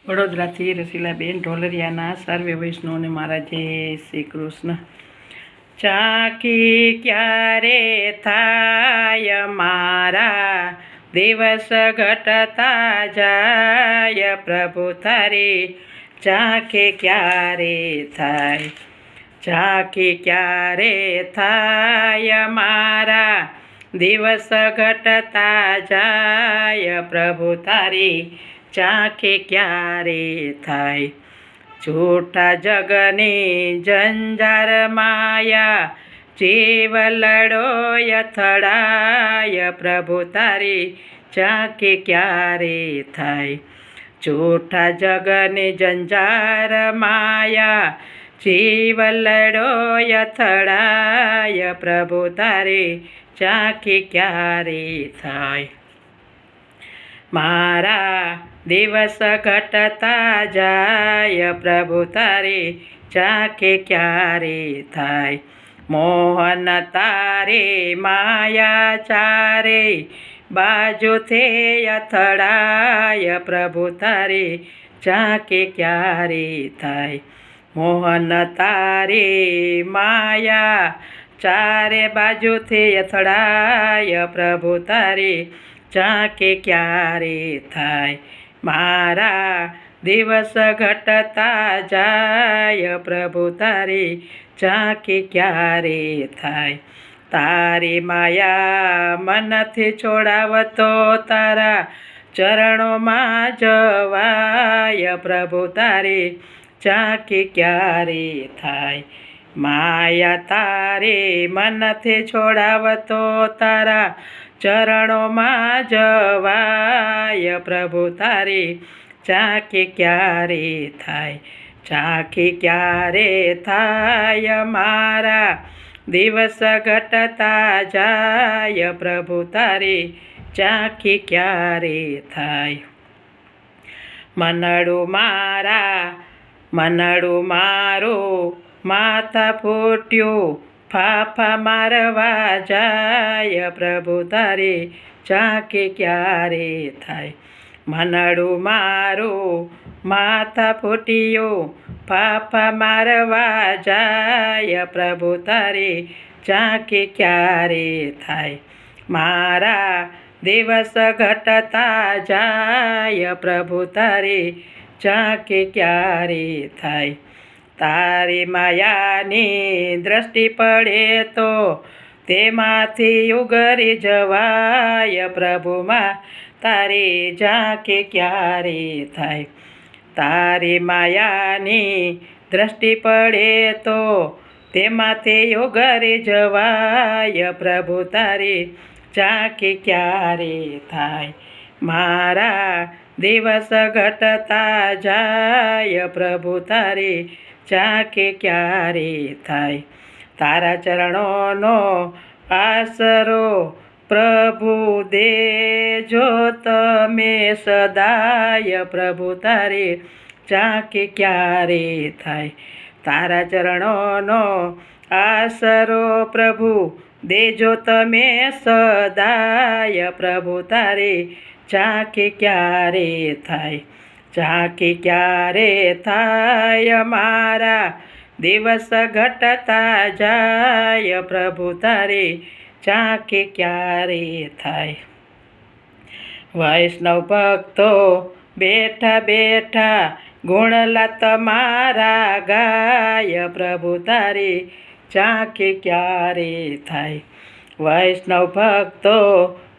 વડોદરાથી રસીલાબેન ઢોલરિયાના સર્વે વૈષ્ણવને મારા જય શ્રી કૃષ્ણ. ચાખી ક્યારે થાય મારા દિવસ ઘટતા જાય, પ્રભુ તારી ચાખે ક્યારે થાય. ચાખી ક્યારે થાય મારા દિવસ ઘટતા જાય, પ્રભુ તારી ચાખે ક્યારે થાય. જૂઠા જગની જંજાર માયા જીવલડો અથડાય, પ્રભુ તારી ચાખે ક્યારે થાય. જૂઠા જગની જંજાર માયા જીવલડો અથડાય, પ્રભુ તારી ચાખે ક્યારે થાય. મારા દિવસ ઘટતા જાય, પ્રભુ તારી ચાખે ક્યારે થાય. મોહન તારે માયા ચારે બાજુથી અથડાય, પ્રભુ તારી ચાખે ક્યારે થાય. મોહન તારી માયા ચારે બાજુથી અથડાય, પ્રભુ તારી ચાખે ક્યારે થાય. મારા દિવસ ઘટતા જાય, પ્રભુ તારી ચાખે ક્યારે થાય. તારી માયા મનથી છોડાવતો તારા ચરણોમાં જવાય, પ્રભુ તારી ચાખે ક્યારે થાય. માયા તારી મનથી છોડાવતો તારા ચરણોમાં જવાય, પ્રભુ તારી ચાખે ક્યારે થાય. ચાખે ક્યારે થાય મારા દિવસ ઘટતા જાય, પ્રભુ તારી ચાખે ક્યારે થાય. મનડું મારું માથા ફૂટ્યું ફાફા મારવા જાય, પ્રભુ તારી ચાખે ક્યારે થાય. મનડું મારું માથા ફૂટ્યું ફાફા મારવા જાય, પ્રભુ તારી ચાખે ક્યારે થાય. મારા દિવસ ઘટતા જાય, પ્રભુ તારી ચાખે ક્યારે થાય. તારી માયાની દ્રષ્ટિ પડે તો તેમાંથી ઉગરી જવાય, પ્રભુમાં તારી ચાખે ક્યારે થાય. તારી માયાની દ્રષ્ટિ પડે તો તેમાંથી ઉગરી જવાય, પ્રભુ તારી ચાખે ક્યારે થાય. મારા દિવસ ઘટતા જાય, પ્રભુ તારી ચાખે ક્યારે થાય. તારા ચરણોનો આસરો પ્રભુ દેજો તમે સદાય, પ્રભુ તારી ચાખે ક્યારે થાય. તારા ચરણોનો આસરો પ્રભુ દેજો તમે સદાય, પ્રભુ તારી ચાખે ક્યારે થાય. ચાખે ક્યારે થાય મારા દિવસ ઘટતા જાય, પ્રભુ તારી ચાખે ક્યારે થાય. વૈષ્ણવ ભક્તો બેઠા બેઠા ગુણલા તમારા ગાય, પ્રભુ તારી ચાખે ક્યારે થાય. વૈષ્ણવ ભક્તો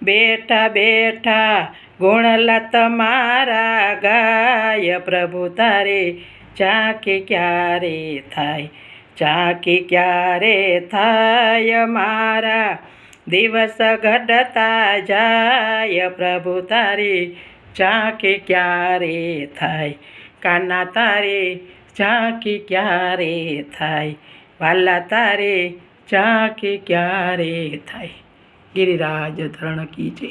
બેઠા બેઠા ગુણલા તમારા ગાય, પ્રભુ તારી ચાખે ક્યારે થાય. ચાખે ક્યારે થાય મારા દિવસ ઘટતા જાય, પ્રભુ તારી ચાખે ક્યારે થાય. કાના તારી ચાખે ક્યારે થાય. વાલા તારે ચાખે ક્યારે થાય. ગિરિરાજ ધરણ કી જય.